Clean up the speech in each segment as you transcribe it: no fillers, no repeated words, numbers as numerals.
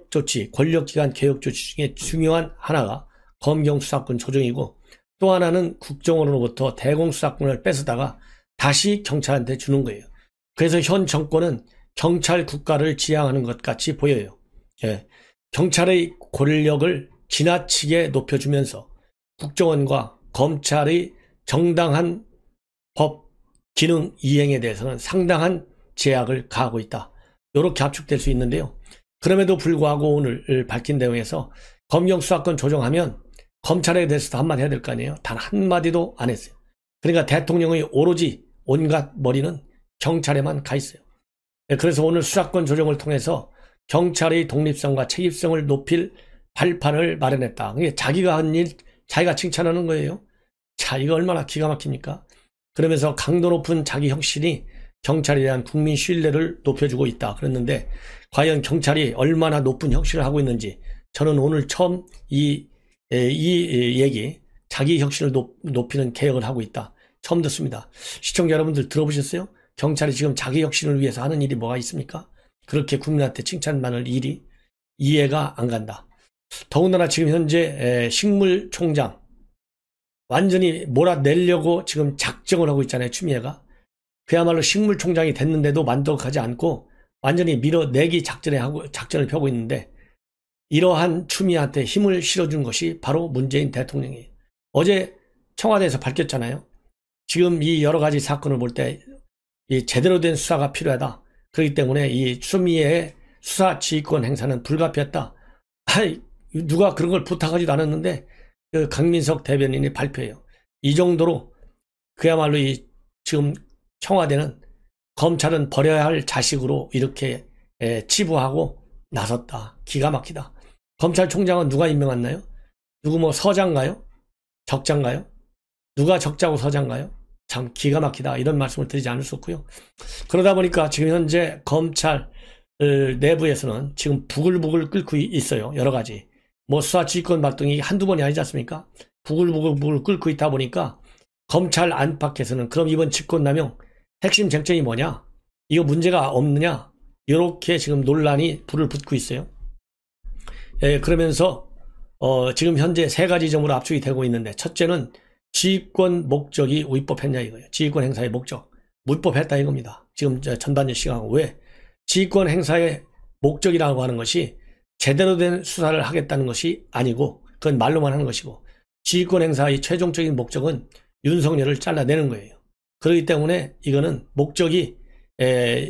조치, 권력기관 개혁 조치 중에 중요한 하나가 검경수사권 조정이고 또 하나는 국정원으로부터 대공수사권을 뺏어다가 다시 경찰한테 주는 거예요. 그래서 현 정권은 경찰 국가를 지향하는 것 같이 보여요. 예. 경찰의 권력을 지나치게 높여주면서 국정원과 검찰의 정당한 법 기능 이행에 대해서는 상당한 제약을 가하고 있다. 이렇게 압축될 수 있는데요. 그럼에도 불구하고 오늘 밝힌 내용에서 검경수사권 조정하면 검찰에 대해서도 한마디 해야 될 거 아니에요. 단 한마디도 안 했어요. 그러니까 대통령의 오로지 온갖 머리는 경찰에만 가 있어요. 그래서 오늘 수사권 조정을 통해서 경찰의 독립성과 책임성을 높일 발판을 마련했다. 자기가 한 일, 자기가 칭찬하는 거예요. 자, 이거 얼마나 기가 막힙니까? 그러면서 강도 높은 자기 혁신이 경찰에 대한 국민 신뢰를 높여주고 있다. 그랬는데 과연 경찰이 얼마나 높은 혁신을 하고 있는지 저는 오늘 처음 이 얘기, 자기 혁신을 높이는 개혁을 하고 있다. 처음 듣습니다. 시청자 여러분들 들어보셨어요? 경찰이 지금 자기 혁신을 위해서 하는 일이 뭐가 있습니까? 그렇게 국민한테 칭찬받을 일이 이해가 안 간다. 더군다나 지금 현재 식물총장 완전히 몰아내려고 지금 작정을 하고 있잖아요. 추미애가. 그야말로 식물총장이 됐는데도 만족하지 않고 완전히 밀어내기 작전을 펴고 있는데 이러한 추미애한테 힘을 실어준 것이 바로 문재인 대통령이에요. 어제 청와대에서 밝혔잖아요. 지금 이 여러 가지 사건을 볼 때 제대로 된 수사가 필요하다. 그렇기 때문에 이 추미애의 수사 지휘권 행사는 불가피했다. 누가 그런 걸 부탁하지도 않았는데 그 강민석 대변인이 발표해요. 이 정도로 그야말로 지금 청와대는 검찰은 버려야 할 자식으로 이렇게 치부하고 나섰다. 기가 막히다. 검찰총장은 누가 임명했나요? 누구 뭐 서장가요? 적장가요? 누가 적자고 서장가요? 참 기가 막히다. 이런 말씀을 드리지 않을 수 없고요. 그러다 보니까 지금 현재 검찰 내부에서는 지금 부글부글 끓고 있어요. 여러 가지. 뭐 수사 지휘권 발동이 한두 번이 아니지 않습니까? 부글부글 끓고 있다 보니까 검찰 안팎에서는 그럼 이번 직권남용 핵심 쟁점이 뭐냐? 이거 문제가 없느냐? 이렇게 지금 논란이 불을 붙고 있어요. 그러면서 지금 현재 세 가지 점으로 압축이 되고 있는데 첫째는 지휘권 목적이 위법했냐 이거예요. 지휘권 행사의 목적. 위법했다 이겁니다. 지금 전반전 시각하고 왜? 지휘권 행사의 목적이라고 하는 것이 제대로 된 수사를 하겠다는 것이 아니고 그건 말로만 하는 것이고 지휘권 행사의 최종적인 목적은 윤석열을 잘라내는 거예요. 그렇기 때문에 이거는 목적이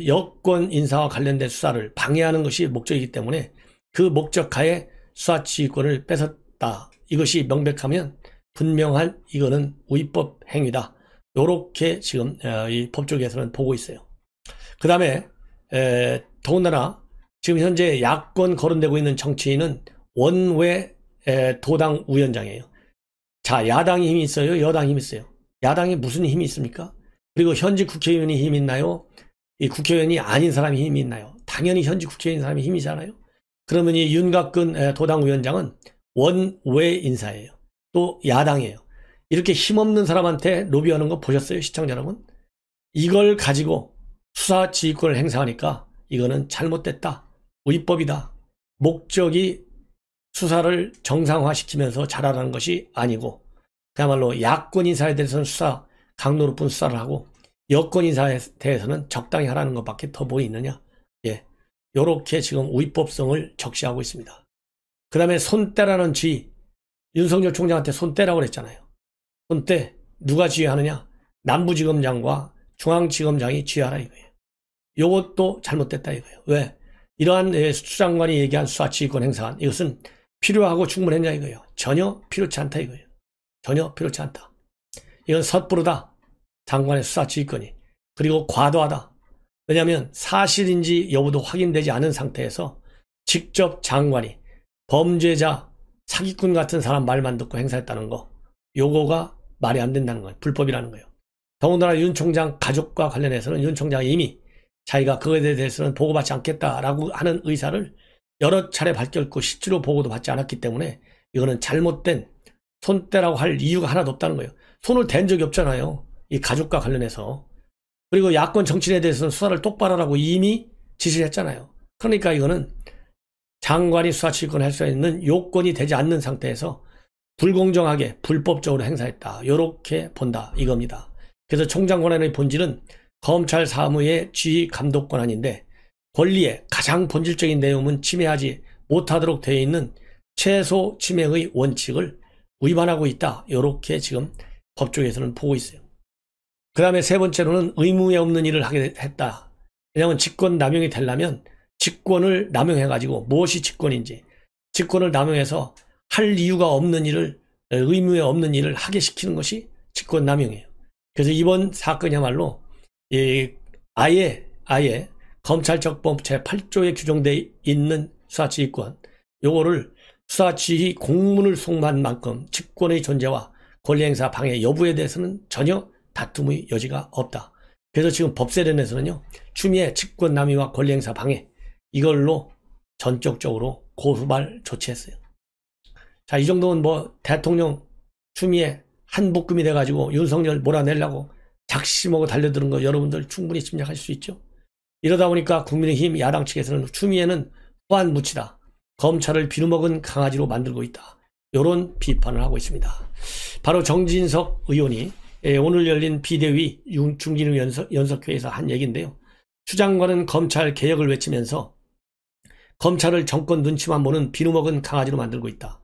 여권 인사와 관련된 수사를 방해하는 것이 목적이기 때문에 그 목적하에 수사 지휘권을 뺏었다. 이것이 명백하면 분명한 이거는 위법 행위다. 이렇게 지금 이 법조계에서는 보고 있어요. 그 다음에 더군다나 지금 현재 야권 거론되고 있는 정치인은 원외 도당 위원장이에요. 자, 야당이 힘이 있어요? 여당이 힘이 있어요? 야당이 무슨 힘이 있습니까? 그리고 현직 국회의원이 힘이 있나요? 이 국회의원이 아닌 사람이 힘이 있나요? 당연히 현직 국회의원 사람이 힘이잖아요. 그러면 이 윤곽근 도당 위원장은 원외 인사예요. 또 야당이에요. 이렇게 힘없는 사람한테 로비하는 거 보셨어요? 시청자 여러분? 이걸 가지고 수사 지휘권을 행사하니까 이거는 잘못됐다. 위법이다. 목적이 수사를 정상화시키면서 잘하라는 것이 아니고 그야말로 야권 인사에 대해서는 강도 높은 수사를 하고 여권 인사에 대해서는 적당히 하라는 것밖에 더 뭐 있느냐. 요렇게 지금 위법성을 적시하고 있습니다. 그 다음에 손떼라는 지휘. 윤석열 총장한테 손떼라고 그랬잖아요. 손떼 누가 지휘하느냐? 남부지검장과 중앙지검장이 지휘하라 이거예요. 요것도 잘못됐다 이거예요. 왜? 이러한 수장관이 얘기한 수사지휘권 행사한 이것은 필요하고 충분했냐 이거예요. 전혀 필요치 않다 이거예요. 전혀 필요치 않다. 이건 섣부르다. 장관의 수사지휘권이. 그리고 과도하다. 왜냐하면 사실인지 여부도 확인되지 않은 상태에서 직접 장관이 범죄자, 사기꾼 같은 사람 말만 듣고 행사했다는 거. 요거가 말이 안 된다는 거예요. 불법이라는 거예요. 더군다나 윤 총장 가족과 관련해서는 윤 총장이 이미 자기가 그거에 대해서는 보고받지 않겠다라고 하는 의사를 여러 차례 밝혔고 실제로 보고도 받지 않았기 때문에 이거는 잘못된 손떼라고 할 이유가 하나도 없다는 거예요. 손을 댄 적이 없잖아요. 이 가족과 관련해서. 그리고 야권 정치인에 대해서는 수사를 똑바로 하라고 이미 지시를 했잖아요. 그러니까 이거는 장관이 수사지휘권을 할 수 있는 요건이 되지 않는 상태에서 불공정하게 불법적으로 행사했다. 이렇게 본다 이겁니다. 그래서 총장 권한의 본질은 검찰 사무의 지휘 감독 권한인데 권리의 가장 본질적인 내용은 침해하지 못하도록 되어 있는 최소 침해의 원칙을 위반하고 있다. 이렇게 지금 법 쪽에서는 보고 있어요. 그 다음에 세 번째로는 의무에 없는 일을 하게 했다. 왜냐하면 직권 남용이 되려면 직권을 남용해가지고 무엇이 직권인지 직권을 남용해서 할 이유가 없는 일을 의무에 없는 일을 하게 시키는 것이 직권 남용이에요. 그래서 이번 사건이야말로 아예 검찰적법 제8조에 규정되어 있는 수사지휘권 요거를 수사지휘 공문을 송부한 만큼 직권의 존재와 권리행사 방해 여부에 대해서는 전혀 다툼의 여지가 없다. 그래서 지금 법세련에서는요 추미애 직권남용과 권리행사 방해 이걸로 전격적으로 고수발 조치했어요. 자, 이 정도는 뭐 대통령 추미애 한 묶음이 돼가지고 윤석열 몰아내려고 작심하고 달려드는 거 여러분들 충분히 짐작하실 수 있죠. 이러다 보니까 국민의힘 야당 측에서는 추미애는 후한무치다. 검찰을 비누먹은 강아지로 만들고 있다. 이런 비판을 하고 있습니다. 바로 정진석 의원이 오늘 열린 비대위 중진의 연석회에서 한 얘기인데요. 추 장관은 검찰 개혁을 외치면서 검찰을 정권 눈치만 보는 비누먹은 강아지로 만들고 있다.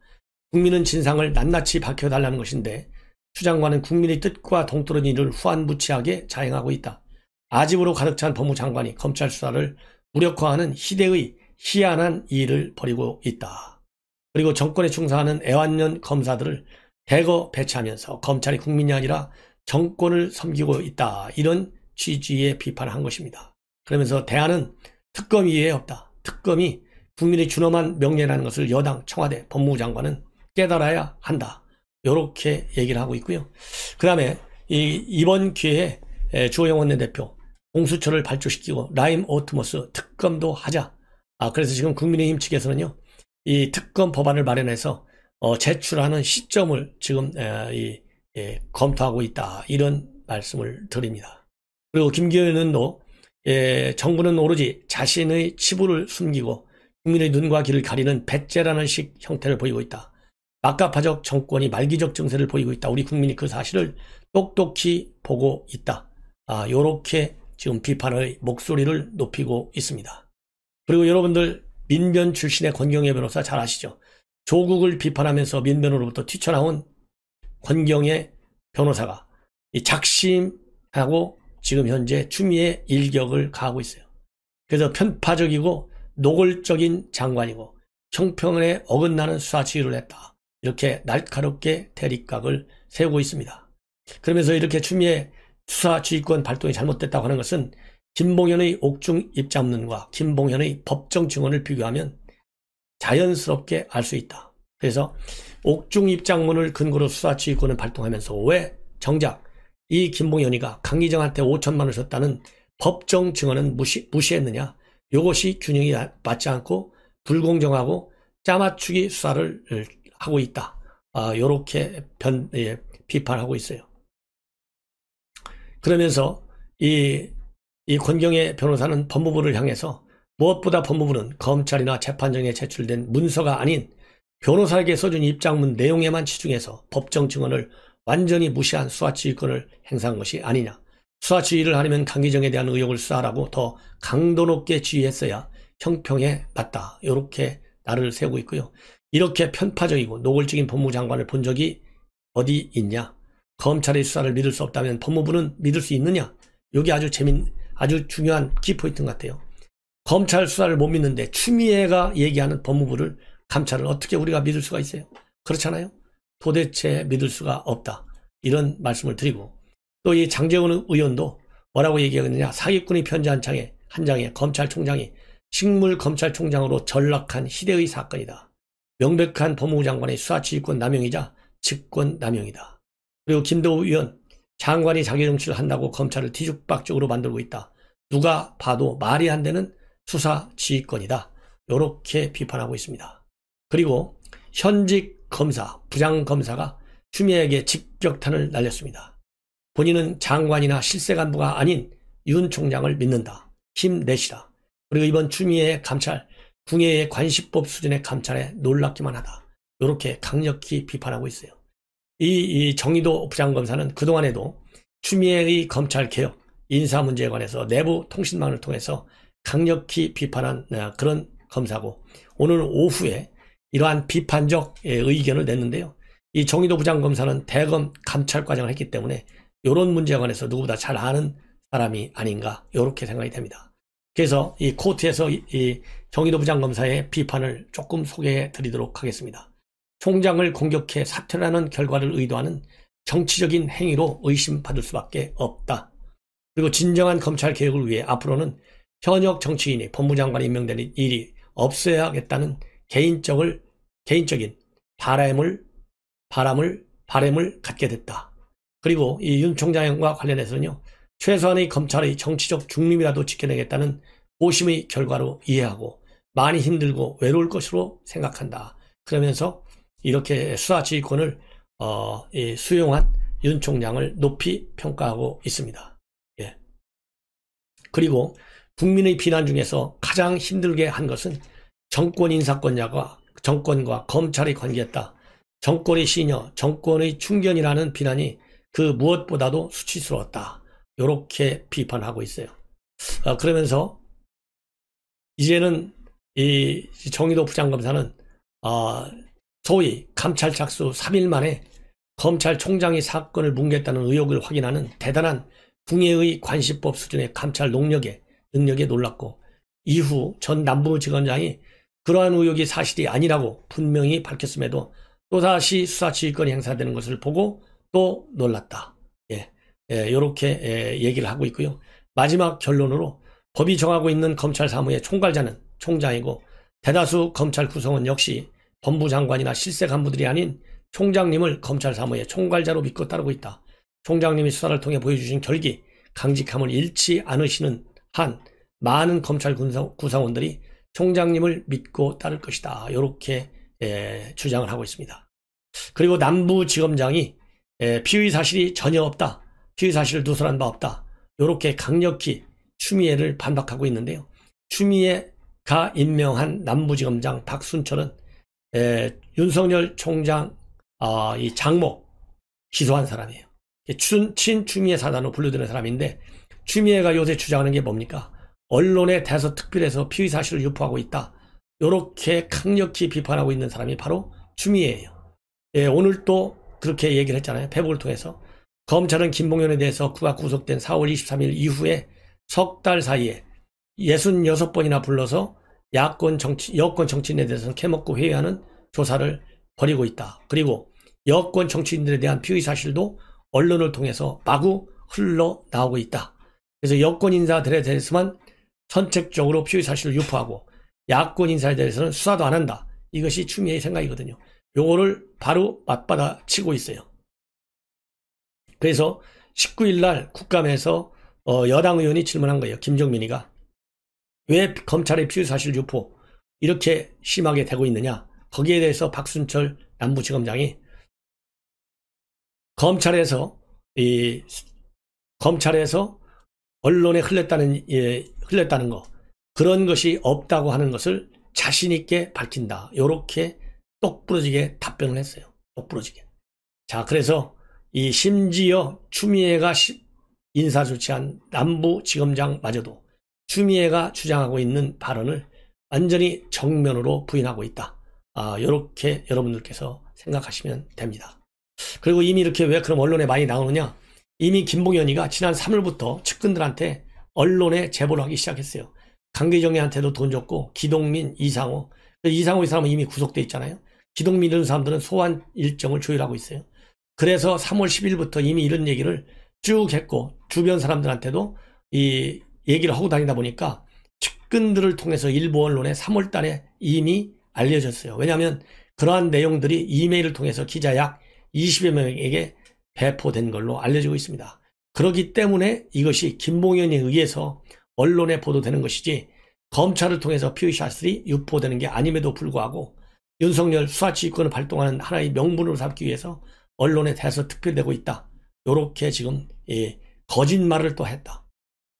국민은 진상을 낱낱이 밝혀달라는 것인데 추 장관은 국민의 뜻과 동떨어진 일을 후한무치하게 자행하고 있다. 아집으로 가득 찬 법무장관이 검찰 수사를 무력화하는 희대의 희한한 일을 벌이고 있다. 그리고 정권에 충성하는 애완년 검사들을 대거 배치하면서 검찰이 국민이 아니라 정권을 섬기고 있다. 이런 취지의 비판을 한 것입니다. 그러면서 대안은 특검 이외에 없다. 특검이 국민의 준엄한 명예라는 것을 여당 청와대 법무부 장관은 깨달아야 한다. 이렇게 얘기를 하고 있고요. 그 다음에 이번 기회에 주호영 원내대표 공수처를 발족시키고 라임 오트모스 특검도 하자. 그래서 지금 국민의힘 측에서는요. 이 특검 법안을 마련해서 제출하는 시점을 지금 검토하고 있다. 이런 말씀을 드립니다. 그리고 김기현 의원도 정부는 오로지 자신의 치부를 숨기고 국민의 눈과 귀를 가리는 배째라는 식 형태를 보이고 있다. 막가파적 정권이 말기적 증세를 보이고 있다. 우리 국민이 그 사실을 똑똑히 보고 있다. 요렇게 지금 비판의 목소리를 높이고 있습니다. 그리고 여러분들 민변 출신의 권경애 변호사 잘 아시죠? 조국을 비판하면서 민변으로부터 튀쳐나온 권경애 변호사가 작심하고 지금 현재 추미애 일격을 가하고 있어요. 그래서 편파적이고 노골적인 장관이고 형평에 어긋나는 수사지휘를 했다. 이렇게 날카롭게 대립각을 세우고 있습니다. 그러면서 이렇게 추미애 수사지휘권 발동이 잘못됐다고 하는 것은 김봉현의 옥중 입장문과 김봉현의 법정 증언을 비교하면 자연스럽게 알 수 있다. 그래서 옥중 입장문을 근거로 수사지휘권을 발동하면서 왜 정작 이 김봉현이가 강기정한테 5천만 원을 줬다는 법정 증언은 무시했느냐. 이것이 균형이 맞지 않고 불공정하고 짜맞추기 수사를 하고 있다. 이렇게 비판하고 있어요. 그러면서 이 권경애 변호사는 법무부를 향해서 무엇보다 법무부는 검찰이나 재판정에 제출된 문서가 아닌 변호사에게 써준 입장문 내용에만 치중해서 법정 증언을 완전히 무시한 수사지휘권을 행사한 것이 아니냐. 수사지휘를 하려면 강기정에 대한 의혹을 수사하라고 더 강도 높게 지휘했어야 형평에 맞다. 이렇게 나를 세우고 있고요. 이렇게 편파적이고 노골적인 법무장관을 본 적이 어디 있냐. 검찰의 수사를 믿을 수 없다면 법무부는 믿을 수 있느냐. 여기 아주 중요한 키포인트 같아요. 검찰 수사를 못 믿는데 추미애가 얘기하는 법무부를 감찰을 어떻게 우리가 믿을 수가 있어요? 그렇잖아요. 도대체 믿을 수가 없다. 이런 말씀을 드리고 또 이 장제원 의원도 뭐라고 얘기하느냐. 사기꾼이 편지 한 장에 검찰총장이 식물검찰총장으로 전락한 희대의 사건이다. 명백한 법무부 장관의 수사지휘권 남용이자 직권 남용이다. 그리고 김도우 의원 장관이 자기 정치를 한다고 검찰을 뒤죽박죽으로 만들고 있다. 누가 봐도 말이 안 되는 수사지휘권이다. 이렇게 비판하고 있습니다. 그리고 현직 검사, 부장검사가 추미애에게 직격탄을 날렸습니다. 본인은 장관이나 실세간부가 아닌 윤 총장을 믿는다. 힘내시라. 그리고 이번 추미애 감찰 궁예의 관시법 수준의 감찰에 놀랍기만 하다. 이렇게 강력히 비판하고 있어요. 이 정의도 부장검사는 그동안에도 추미애의 검찰개혁, 인사 문제에 관해서 내부 통신망을 통해서 강력히 비판한 그런 검사고, 오늘 오후에 이러한 비판적 의견을 냈는데요. 이 정의도 부장검사는 대검 감찰과정을 했기 때문에 이런 문제에 관해서 누구보다 잘 아는 사람이 아닌가, 이렇게 생각이 됩니다. 그래서 이 코트에서 이 정의도 부장검사의 비판을 조금 소개해 드리도록 하겠습니다. 총장을 공격해 사퇴를 하는 결과를 의도하는 정치적인 행위로 의심받을 수밖에 없다. 그리고 진정한 검찰 개혁을 위해 앞으로는 현역 정치인이 법무장관에 임명되는 일이 없어야겠다는 개인적인 바람을 갖게 됐다. 그리고 이 윤 총장과 관련해서는요, 최소한의 검찰의 정치적 중립이라도 지켜내겠다는 고심의 결과로 이해하고 많이 힘들고 외로울 것으로 생각한다. 그러면서 이렇게 수사지휘권을 수용한 윤 총장을 높이 평가하고 있습니다. 예. 그리고 국민의 비난 중에서 가장 힘들게 한 것은 정권 정권과 검찰의 관계였다. 정권의 시녀, 정권의 충견이라는 비난이 그 무엇보다도 수치스러웠다. 이렇게 비판하고 있어요. 그러면서 이제는 이 정의도 부장검사는 소위 감찰 착수 3일 만에 검찰총장이 사건을 뭉갰다는 의혹을 확인하는 대단한 궁예의 관시법 수준의 감찰 능력에 놀랐고, 이후 전 남부지검장이 그러한 의혹이 사실이 아니라고 분명히 밝혔음에도 또다시 수사지휘권이 행사되는 것을 보고 또 놀랐다. 이렇게 얘기를 하고 있고요. 마지막 결론으로 법이 정하고 있는 검찰 사무의 총괄자는 총장이고, 대다수 검찰 구성원 역시 법무장관이나 실세 간부들이 아닌 총장님을 검찰 사무의 총괄자로 믿고 따르고 있다. 총장님이 수사를 통해 보여주신 결기, 강직함을 잃지 않으시는 한 많은 검찰 구성원들이 총장님을 믿고 따를 것이다. 이렇게 주장을 하고 있습니다. 그리고 남부지검장이 피의 사실이 전혀 없다. 피의 사실을 누설한 바 없다. 이렇게 강력히 추미애를 반박하고 있는데요. 추미애가 임명한 남부지검장 박순철은 윤석열 총장 이 장모 기소한 사람이에요. 친추미애 사단으로 분류되는 사람인데, 추미애가 요새 주장하는 게 뭡니까? 언론에 대서특필해서 피의 사실을 유포하고 있다. 이렇게 강력히 비판하고 있는 사람이 바로 추미애예요. 오늘 또 그렇게 얘기를 했잖아요. 페북을 통해서. 검찰은 김봉현에 대해서 그가 구속된 4월 23일 이후에 석 달 사이에 66번이나 불러서 여권 정치인에 대해서는 캐먹고 회유하는 조사를 벌이고 있다. 그리고 여권 정치인들에 대한 피의 사실도 언론을 통해서 마구 흘러나오고 있다. 그래서 여권 인사들에 대해서만 선택적으로 피의 사실을 유포하고 야권 인사에 대해서는 수사도 안 한다. 이것이 추미애의 생각이거든요. 요거를 바로 맞받아 치고 있어요. 그래서 19일 날 국감에서 여당 의원이 질문한 거예요. 김종민이가. 왜 검찰의 피의 사실 유포 이렇게 심하게 되고 있느냐. 거기에 대해서 박순철 남부지검장이 검찰에서 언론에 흘렸다는 거, 그런 것이 없다고 하는 것을 자신 있게 밝힌다. 이렇게 똑부러지게 답변을 했어요. 똑부러지게. 자, 그래서 심지어 추미애가 인사 조치한 남부지검장마저도 추미애가 주장하고 있는 발언을 완전히 정면으로 부인하고 있다. 이렇게 여러분들께서 생각하시면 됩니다. 그리고 이미 이렇게 왜 그럼 언론에 많이 나오느냐? 이미 김봉현이가 지난 3월부터 측근들한테 언론에 제보를 하기 시작했어요. 강기정이한테도 돈 줬고, 기동민, 이상호 이 사람은 이미 구속돼 있잖아요. 기동민 이런 사람들은 소환 일정을 조율하고 있어요. 그래서 3월 10일부터 이미 이런 얘기를 쭉 했고, 주변 사람들한테도 이 얘기를 하고 다니다 보니까 측근들을 통해서 일부 언론에 3월 달에 이미 알려졌어요. 왜냐하면 그러한 내용들이 이메일을 통해서 기자 약 20여 명에게 배포된 걸로 알려지고 있습니다. 그렇기 때문에 이것이 김봉현에 의해서 언론에 보도되는 것이지 검찰을 통해서 피의 사실이 유포되는 게 아님에도 불구하고 윤석열 수사지휘권을 발동하는 하나의 명분으로 삼기 위해서 언론에 대해서 특별되고 있다. 이렇게 지금 거짓말을 또 했다.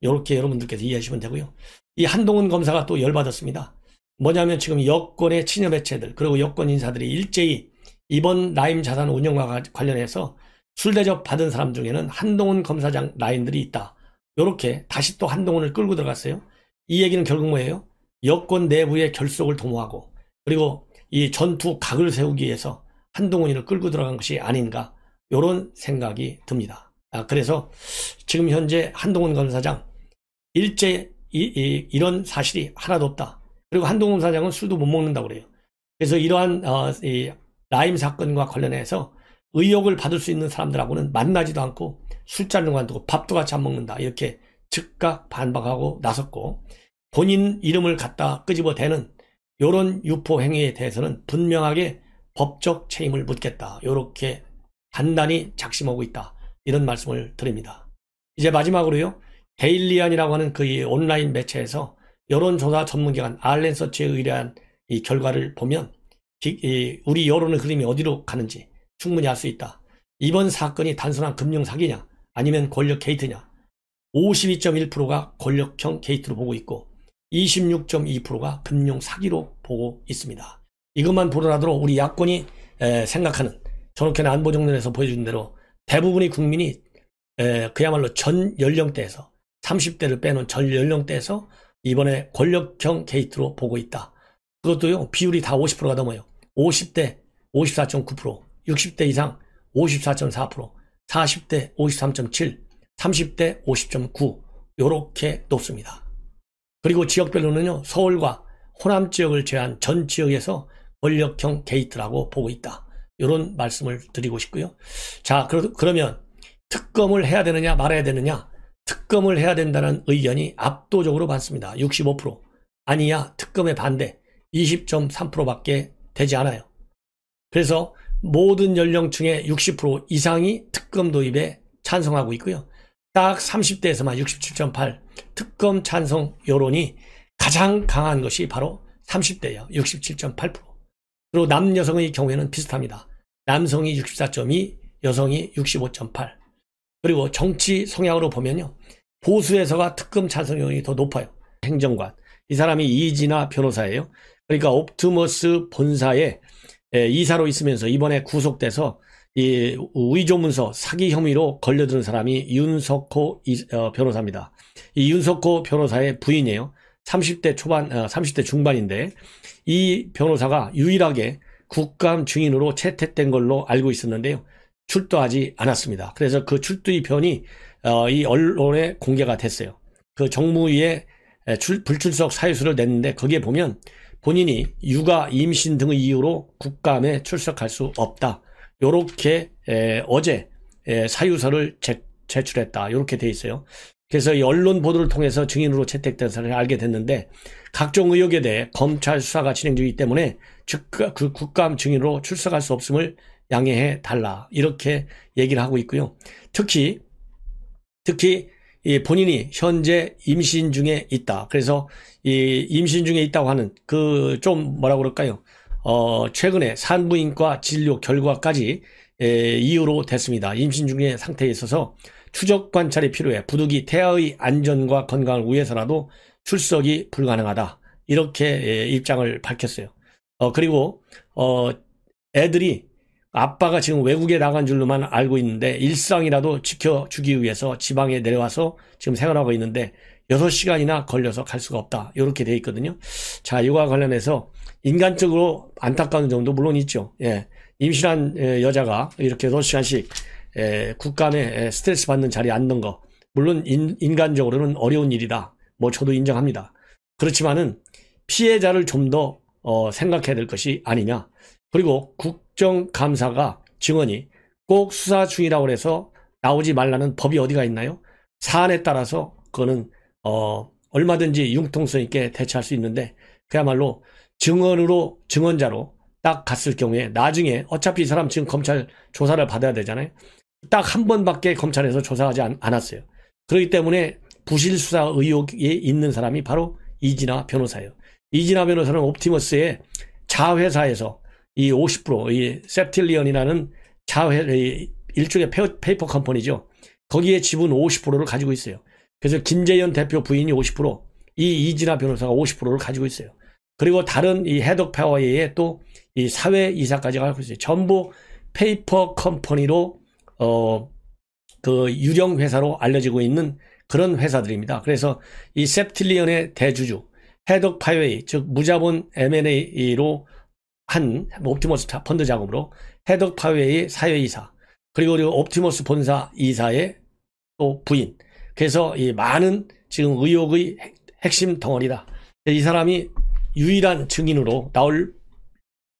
이렇게 여러분들께서 이해하시면 되고요. 이 한동훈 검사가 또 열받았습니다. 뭐냐면 지금 여권의 친여 매체들 그리고 여권 인사들이 일제히 이번 라임 자산 운영과 관련해서 술 대접 받은 사람 중에는 한동훈 검사장 라인들이 있다. 요렇게 다시 또 한동훈을 끌고 들어갔어요. 이 얘기는 결국 뭐예요? 여권 내부의 결속을 도모하고 그리고 이 전투 각을 세우기 위해서 한동훈이를 끌고 들어간 것이 아닌가 요런 생각이 듭니다. 그래서 지금 현재 한동훈 검사장 일제 이런 사실이 하나도 없다. 그리고 한동훈 검사장은 술도 못 먹는다고 그래요. 그래서 이러한 이 라임 사건과 관련해서 의혹을 받을 수 있는 사람들하고는 만나지도 않고 술자리를 관두고 밥도 같이 안 먹는다. 이렇게 즉각 반박하고 나섰고 본인 이름을 갖다 끄집어 대는 이런 유포 행위에 대해서는 분명하게 법적 책임을 묻겠다. 이렇게 단단히 작심하고 있다. 이런 말씀을 드립니다. 이제 마지막으로요. 데일리안이라고 하는 그 온라인 매체에서 여론조사 전문기관 알렌서치에 의뢰한 이 결과를 보면 우리 여론의 흐름이 어디로 가는지 충분히 알 수 있다. 이번 사건이 단순한 금융 사기냐 아니면 권력 게이트냐 52.1%가 권력형 게이트로 보고 있고 26.2%가 금융 사기로 보고 있습니다. 이것만 보더라도 우리 야권이 생각하는 저렇게는 안보정론에서 보여준 대로 대부분의 국민이 그야말로 전 연령대에서 30대를 빼놓은 전 연령대에서 이번에 권력형 게이트로 보고 있다. 그것도요 비율이 다 50%가 넘어요. 50대 54.9%, 60대 이상 54.4%, 40대 53.7%, 30대 50.9% 요렇게 높습니다. 그리고 지역별로는요 서울과 호남 지역을 제외한 전 지역에서 권력형 게이트라고 보고 있다. 이런 말씀을 드리고 싶고요. 자, 그러면 특검을 해야 되느냐 말아야 되느냐 특검을 해야 된다는 의견이 압도적으로 많습니다. 65% 아니야 특검에 반대 20.3%밖에 되지 않아요. 그래서 모든 연령층의 60% 이상이 특검 도입에 찬성하고 있고요. 딱 30대에서만 67.8% 특검 찬성 여론이 가장 강한 것이 바로 30대예요. 67.8%. 그리고 남여성의 경우에는 비슷합니다. 남성이 64.2%, 여성이 65.8%. 그리고 정치 성향으로 보면요. 보수에서가 특검 찬성률이 더 높아요. 행정관. 이 사람이 이진아 변호사예요. 그러니까 옵티머스 본사에 이사로 있으면서 이번에 구속돼서 이 위조문서 사기 혐의로 걸려드는 사람이 윤석호 변호사입니다. 이 윤석호 변호사의 부인이에요. 30대 초반, 30대 중반인데 이 변호사가 유일하게 국감 증인으로 채택된 걸로 알고 있었는데요. 출두하지 않았습니다. 그래서 그 출두의 편이 이 언론에 공개가 됐어요. 그 정무위에 불출석 사유서를 냈는데 거기에 보면 본인이 육아, 임신 등의 이유로 국감에 출석할 수 없다. 요렇게 어제 사유서를 제출했다. 요렇게 돼 있어요. 그래서 이 언론 보도를 통해서 증인으로 채택된 사실을 알게 됐는데 각종 의혹에 대해 검찰 수사가 진행 중이기 때문에 그 국감 증인으로 출석할 수 없음을 양해해 달라. 이렇게 얘기를 하고 있고요. 특히 이 본인이 현재 임신 중에 있다. 그래서 이 임신 중에 있다고 하는 그 좀 뭐라 그럴까요? 최근에 산부인과 진료 결과까지 이유로 됐습니다. 임신 중의 상태에 있어서 추적 관찰이 필요해 부득이 태아의 안전과 건강을 위해서라도 출석이 불가능하다. 이렇게 입장을 밝혔어요. 그리고 애들이 아빠가 지금 외국에 나간 줄로만 알고 있는데 일상이라도 지켜주기 위해서 지방에 내려와서 지금 생활하고 있는데 6시간이나 걸려서 갈 수가 없다. 이렇게 돼 있거든요. 자, 이거와 관련해서 인간적으로 안타까운 점도 물론 있죠. 예. 임신한 여자가 이렇게 6시간씩 국감에 스트레스 받는 자리에 앉는 거 물론 인간적으로는 어려운 일이다. 뭐 저도 인정합니다. 그렇지만은 피해자를 좀 더 생각해야 될 것이 아니냐. 그리고 국정감사가 증언이 꼭 수사 중이라고 해서 나오지 말라는 법이 어디가 있나요? 사안에 따라서 그거는 얼마든지 융통성 있게 대처할 수 있는데 그야말로 증언자로 딱 갔을 경우에 나중에 어차피 이 사람 지금 검찰 조사를 받아야 되잖아요. 딱 한 번밖에 검찰에서 조사하지 않았어요. 그렇기 때문에 부실 수사 의혹이 있는 사람이 바로 이진아 변호사예요. 이진아 변호사는 옵티머스의 자회사에서 이 50%, 이 셉틸리언이라는 일종의 페이퍼 컴퍼니죠. 거기에 지분 50%를 가지고 있어요. 그래서 김재현 대표 부인이 50%, 이 이진아 변호사가 50%를 가지고 있어요. 그리고 다른 이 헤드 오브 파워웨이의 또 이 사회이사까지 갖고 있어요. 전부 페이퍼 컴퍼니로 그 유령 회사로 알려지고 있는 그런 회사들입니다. 그래서 이 세프틸리언의 대주주, 헤드 오브 파워웨이, 즉 무자본 M&A로 한 옵티머스 펀드 자금으로 헤드 오브 파워웨이 사회이사, 그리고 옵티머스 본사 이사의 또 부인. 그래서 이 많은 지금 의혹의 핵심 덩어리다. 이 사람이 유일한 증인으로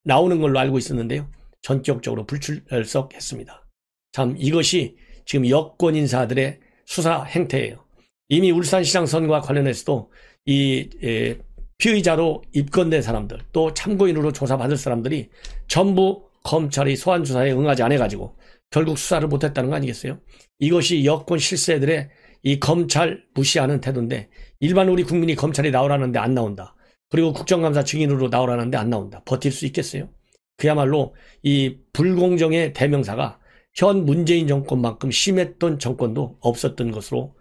나오는 걸로 알고 있었는데요. 전격적으로 불출석했습니다. 참 이것이 지금 여권 인사들의 수사 행태예요. 이미 울산시장 선거와 관련해서도 이 피의자로 입건된 사람들, 또 참고인으로 조사받을 사람들이 전부 검찰이 소환 조사에 응하지 않아가지고 결국 수사를 못했다는 거 아니겠어요? 이것이 여권 실세들의 이 검찰 무시하는 태도인데, 일반 우리 국민이 검찰이 나오라는데 안 나온다. 그리고 국정감사 증인으로 나오라는데 안 나온다. 버틸 수 있겠어요? 그야말로 이 불공정의 대명사가 현 문재인 정권만큼 심했던 정권도 없었던 것으로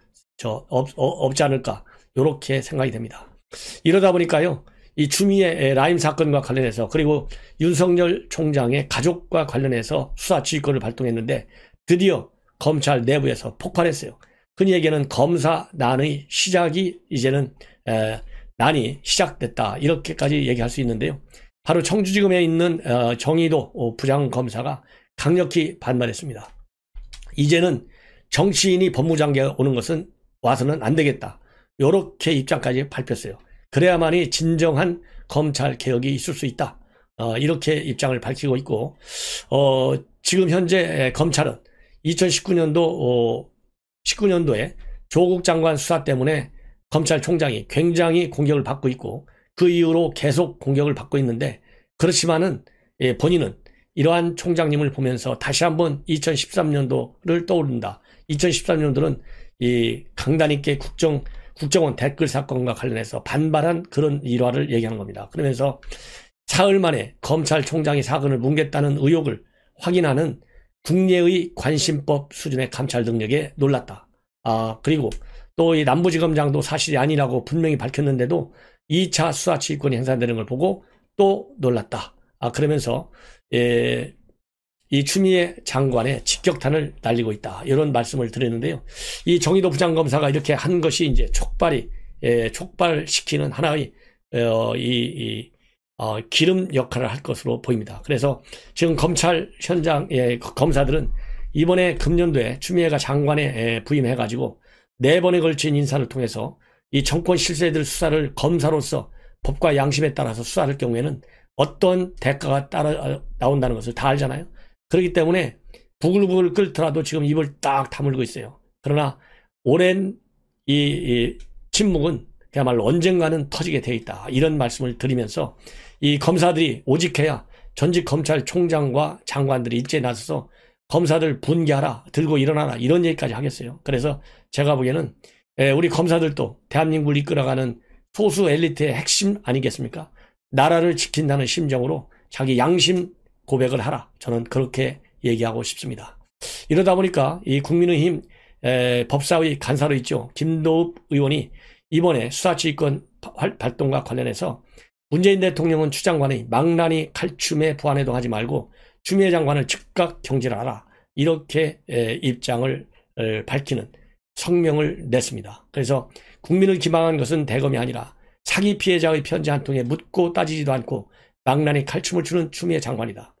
없지 않을까, 이렇게 생각이 됩니다. 이러다 보니까요, 이 추미애 라임 사건과 관련해서, 그리고 윤석열 총장의 가족과 관련해서 수사 지휘권을 발동했는데 드디어 검찰 내부에서 폭발했어요. 흔히 얘기하는 검사난의 시작이 이제는 난이 시작됐다, 이렇게까지 얘기할 수 있는데요. 바로 청주지검에 있는 정의도 부장검사가 강력히 반발했습니다. 이제는 정치인이 법무장관에 오는 것은 와서는 안 되겠다, 이렇게 입장까지 밝혔어요. 그래야만이 진정한 검찰 개혁이 있을 수 있다, 이렇게 입장을 밝히고 있고, 지금 현재 검찰은 19년도에 조국 장관 수사 때문에 검찰총장이 굉장히 공격을 받고 있고, 그 이후로 계속 공격을 받고 있는데, 그렇지만은 본인은 이러한 총장님을 보면서 다시 한번 2013년도를 떠오른다. 2013년도는 이 강단 있게 국정원 댓글 사건과 관련해서 반발한 그런 일화를 얘기하는 겁니다. 그러면서 사흘 만에 검찰총장이 사건을 뭉갰다는 의혹을 확인하는 국내의 관심법 수준의 감찰 능력에 놀랐다. 그리고 또 이 남부지검장도 사실이 아니라고 분명히 밝혔는데도 2차 수사 지휘권이 행사되는 걸 보고 또 놀랐다. 그러면서 이 추미애 장관의 직격탄을 날리고 있다, 이런 말씀을 드렸는데요. 이 정의도 부장검사가 이렇게 한 것이 이제 촉발시키는 하나의 기름 역할을 할 것으로 보입니다. 그래서 지금 검찰 현장의 검사들은 이번에 금년도에 추미애가 장관에 부임해가지고 4번에 걸친 인사를 통해서 이 정권 실세들 수사를 검사로서 법과 양심에 따라서 수사할 경우에는 어떤 대가가 나온다는 것을 다 알잖아요. 그렇기 때문에 부글부글 끓더라도 지금 입을 딱 다물고 있어요. 그러나 오랜 이 침묵은 그야말로 언젠가는 터지게 돼 있다, 이런 말씀을 드리면서 이 검사들이 오직해야 전직 검찰총장과 장관들이 일제히 나서서 검사들 분개하라, 들고 일어나라, 이런 얘기까지 하겠어요. 그래서 제가 보기에는 우리 검사들도 대한민국을 이끌어가는 소수 엘리트의 핵심 아니겠습니까? 나라를 지킨다는 심정으로 자기 양심 고백을 하라, 저는 그렇게 얘기하고 싶습니다. 이러다 보니까 이 국민의힘 법사위 간사로 있죠, 김도읍 의원이 이번에 수사지휘권 발동과 관련해서 문재인 대통령은 추 장관의 망나니 칼춤에 부안해동하지 말고 추미애 장관을 즉각 경질하라, 이렇게 입장을 밝히는 성명을 냈습니다. 그래서 국민을 기망한 것은 대검이 아니라 사기 피해자의 편지 한 통에 묻고 따지지도 않고 망나니 칼춤을 추는 추미애 장관이다.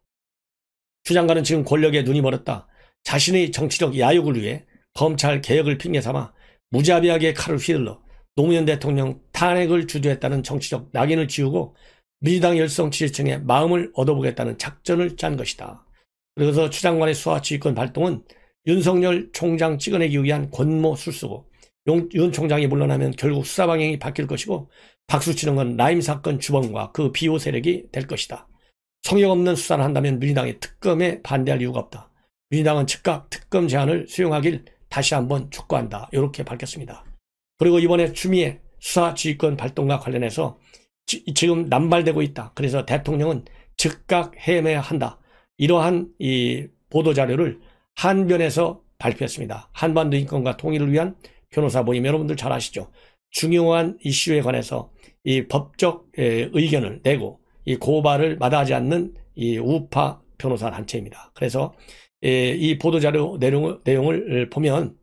추 장관은 지금 권력에 눈이 멀었다. 자신의 정치적 야욕을 위해 검찰 개혁을 핑계삼아 무자비하게 칼을 휘둘러 노무현 대통령 탄핵을 주도했다는 정치적 낙인을 지우고 민주당 열성 지지층의 마음을 얻어보겠다는 작전을 짠 것이다. 그래서 추 장관의 수사지휘권 발동은 윤석열 총장 찍어내기 위한 권모술수고, 윤 총장이 물러나면 결국 수사 방향이 바뀔 것이고, 박수치는 건 라임 사건 주범과 그 비호 세력이 될 것이다. 성역 없는 수사를 한다면 민주당의 특검에 반대할 이유가 없다. 민주당은 즉각 특검 제안을 수용하길 다시 한번 촉구한다, 이렇게 밝혔습니다. 그리고 이번에 추미애 수사지휘권 발동과 관련해서 지금 남발되고 있다. 그래서 대통령은 즉각 해임해야 한다, 이러한 이 보도자료를 한변에서 발표했습니다. 한반도 인권과 통일을 위한 변호사 모임, 여러분들 잘 아시죠? 중요한 이슈에 관해서 이 법적 의견을 내고 이 고발을 마다하지 않는 이 우파 변호사 단체입니다. 그래서 이 보도자료 내용을 보면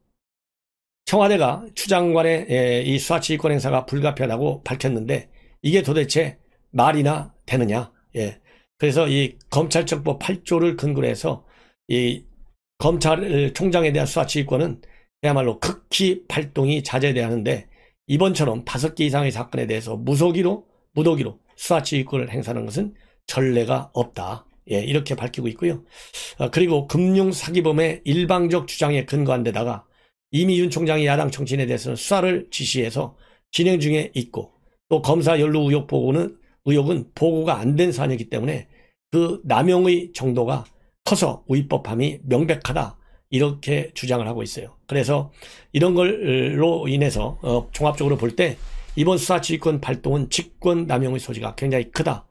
청와대가 추 장관의 이 수사지휘권 행사가 불가피하다고 밝혔는데 이게 도대체 말이나 되느냐? 예. 그래서 이 검찰청법 8조를 근거로 해서 이 검찰총장에 대한 수사지휘권은 그야말로 극히 발동이 자제돼야 하는데 이번처럼 5개 이상의 사건에 대해서 무더기로 수사지휘권을 행사하는 것은 전례가 없다. 예, 이렇게 밝히고 있고요. 그리고 금융사기범의 일방적 주장에 근거한 데다가 이미 윤 총장이 야당 정치인에 대해서는 수사를 지시해서 진행 중에 있고 또 검사 연루 의혹은 보고가 안 된 사안이기 때문에 그 남용의 정도가 커서 위법함이 명백하다. 이렇게 주장을 하고 있어요. 그래서 이런 걸로 인해서 종합적으로 볼 때 이번 수사지휘권 발동은 직권 남용의 소지가 굉장히 크다.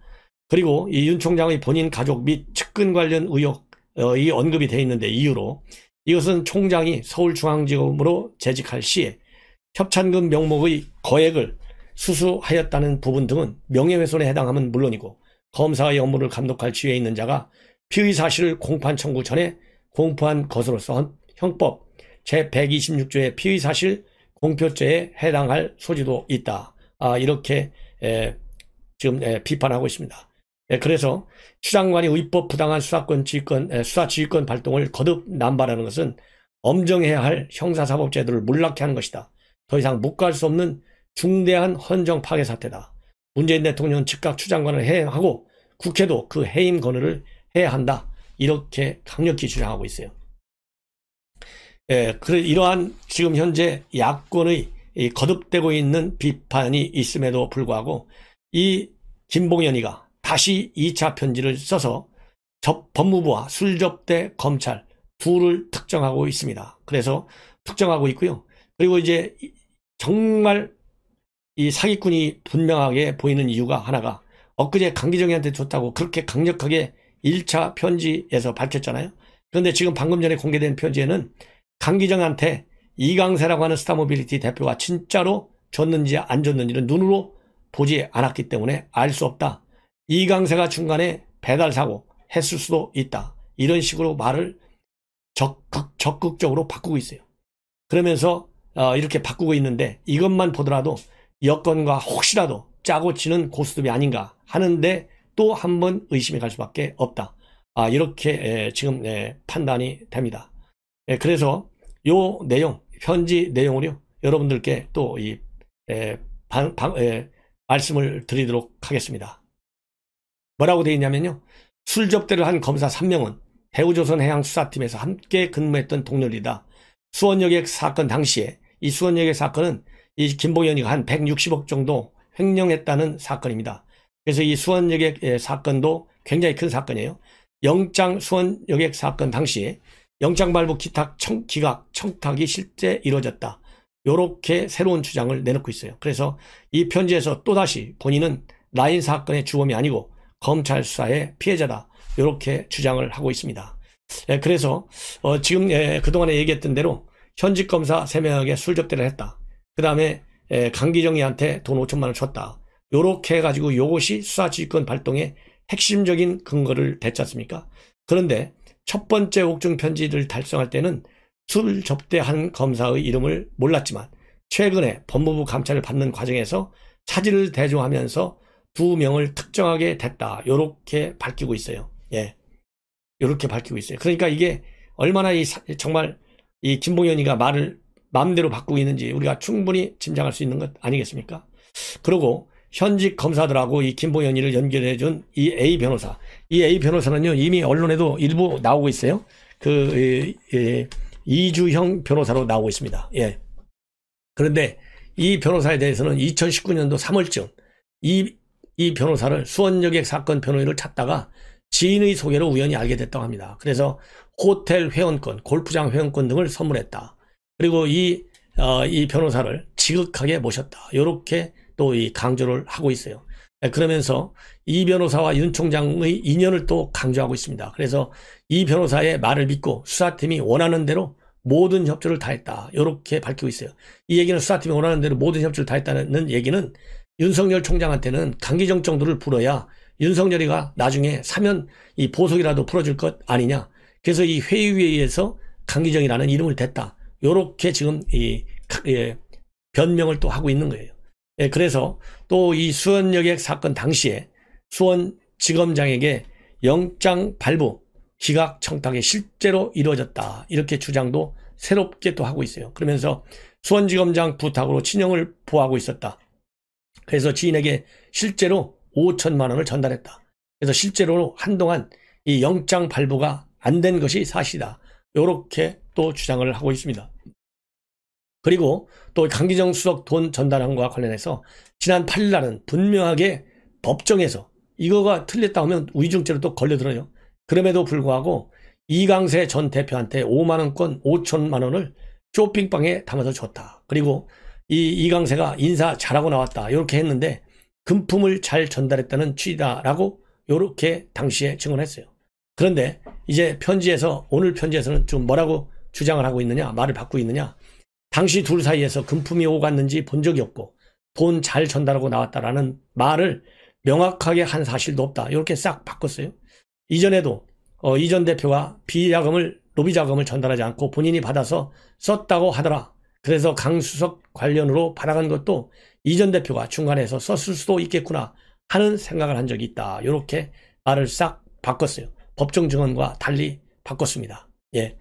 그리고 이 윤 총장의 본인 가족 및 측근 관련 의혹이 언급이 되어 있는데 이유로 이것은 총장이 서울중앙지검으로 재직할 시에 협찬금 명목의 거액을 수수하였다는 부분 등은 명예훼손에 해당함은 물론이고 검사의 업무를 감독할 지위에 있는 자가 피의 사실을 공판 청구 전에 공포한 것으로서 형법 제126조의 피의 사실 공표죄에 해당할 소지도 있다. 이렇게 지금 비판하고 있습니다. 그래서 추 장관이 위법 부당한 수사지휘권 발동을 거듭 남발하는 것은 엄정해야 할 형사사법제도를 문락케 하는 것이다. 더 이상 묵과할 수 없는 중대한 헌정 파괴 사태다. 문재인 대통령은 즉각 추 장관을 해임하고 국회도 그 해임 건의를 해야 한다. 이렇게 강력히 주장하고 있어요. 이러한 지금 현재 야권의 거듭되고 있는 비판이 있음에도 불구하고 이 김봉연이가 다시 2차 편지를 써서 법무부와 술접대 검찰 둘을 특정하고 있습니다. 그래서 특정하고 있고요. 그리고 이제 정말 이 사기꾼이 분명하게 보이는 이유가 하나가 엊그제 강기정이한테 줬다고 그렇게 강력하게 1차 편지에서 밝혔잖아요. 그런데 지금 방금 전에 공개된 편지에는 강기정한테 이강세라고 하는 스타모빌리티 대표가 진짜로 줬는지 안 줬는지는 눈으로 보지 않았기 때문에 알 수 없다. 이강세가 중간에 배달사고 했을 수도 있다. 이런 식으로 말을 적극적으로 바꾸고 있어요. 그러면서 이렇게 바꾸고 있는데 이것만 보더라도 여권과 혹시라도 짜고 치는 고스톱이 아닌가 하는데 또 한 번 의심이 갈 수밖에 없다. 이렇게 지금 판단이 됩니다. 그래서 요 내용, 편지 내용으로 여러분들께 또 말씀을 드리도록 하겠습니다. 뭐라고 되어 있냐면요. 술접대를 한 검사 3명은 대우조선해양수사팀에서 함께 근무했던 동료이다. 수원여객 사건 당시에 이 수원여객 사건은 이 김봉연이가 한 160억 정도 횡령했다는 사건입니다. 그래서 이 수원여객 사건도 굉장히 큰 사건이에요. 수원여객 사건 당시에 영장 발부 기각 청탁이 실제 이루어졌다. 이렇게 새로운 주장을 내놓고 있어요. 그래서 이 편지에서 또다시 본인은 라인 사건의 주범이 아니고 검찰 수사의 피해자다. 이렇게 주장을 하고 있습니다. 그래서 지금 그동안에 얘기했던 대로 현직 검사 3명에게 술접대를 했다. 그 다음에 강기정이한테 돈 5천만 원 줬다. 이렇게 해가지고 이것이 수사지휘권 발동의 핵심적인 근거를 댔지 않습니까? 그런데 첫 번째 옥중 편지를 달성할 때는 술 접대한 검사의 이름을 몰랐지만 최근에 법무부 감찰을 받는 과정에서 차질을 대조하면서 2명을 특정하게 됐다. 이렇게 밝히고 있어요. 예, 이렇게 밝히고 있어요. 그러니까 이게 얼마나 정말 이 김봉연이가 말을 마음대로 바꾸고 있는지 우리가 충분히 짐작할 수 있는 것 아니겠습니까? 그리고 현직 검사들하고 이 김봉연이를 연결해준 이 A 변호사. 이 A 변호사는요, 이미 언론에도 일부 나오고 있어요. 이주형 변호사로 나오고 있습니다. 예. 그런데 이 변호사에 대해서는 2019년도 3월쯤 이 변호사를 수원여객 사건 변호인을 찾다가 지인의 소개로 우연히 알게 됐다고 합니다. 그래서 호텔 회원권, 골프장 회원권 등을 선물했다. 그리고 이 변호사를 지극하게 모셨다. 이렇게 또 강조를 하고 있어요. 그러면서 이 변호사와 윤 총장의 인연을 또 강조하고 있습니다. 그래서 이 변호사의 말을 믿고 수사팀이 원하는 대로 모든 협조를 다했다. 이렇게 밝히고 있어요. 이 얘기는 수사팀이 원하는 대로 모든 협조를 다했다는 얘기는 윤석열 총장한테는 강기정 정도를 불어야 윤석열이가 나중에 사면 이 보석이라도 풀어줄 것 아니냐. 그래서 이 회의에 의해서 강기정이라는 이름을 댔다. 요렇게 지금 변명을 또 하고 있는 거예요. 예, 그래서 또 이 수원여객 사건 당시에 수원지검장에게 영장 발부, 기각 청탁이 실제로 이루어졌다. 이렇게 주장도 새롭게 또 하고 있어요. 그러면서 수원지검장 부탁으로 친형을 보호하고 있었다. 그래서 지인에게 실제로 5천만 원을 전달했다. 그래서 실제로 한동안 이 영장 발부가 안 된 것이 사실이다. 이렇게 또 주장을 하고 있습니다. 그리고 또 강기정 수석 돈 전달한 것과 관련해서 지난 8일 날은 분명하게 법정에서 이거가 틀렸다 하면 위증죄로 또 걸려들어요. 그럼에도 불구하고 이강세 전 대표한테 5만 원권 5천만 원을 쇼핑방에 담아서 줬다. 그리고 이 이강세가 인사 잘하고 나왔다. 이렇게 했는데 금품을 잘 전달했다는 취지다라고 이렇게 당시에 증언했어요. 그런데 이제 편지에서 오늘 편지에서는 좀 뭐라고 주장을 하고 있느냐, 말을 바꾸고 있느냐. 당시 둘 사이에서 금품이 오갔는지 본 적이 없고 돈 잘 전달하고 나왔다라는 말을 명확하게 한 사실도 없다. 이렇게 싹 바꿨어요. 이전에도 이 전 대표가 로비 자금을 전달하지 않고 본인이 받아서 썼다고 하더라. 그래서 강수석 관련으로 받아간 것도 이 전 대표가 중간에서 썼을 수도 있겠구나 하는 생각을 한 적이 있다. 이렇게 말을 싹 바꿨어요. 법정 증언과 달리 바꿨습니다. 예.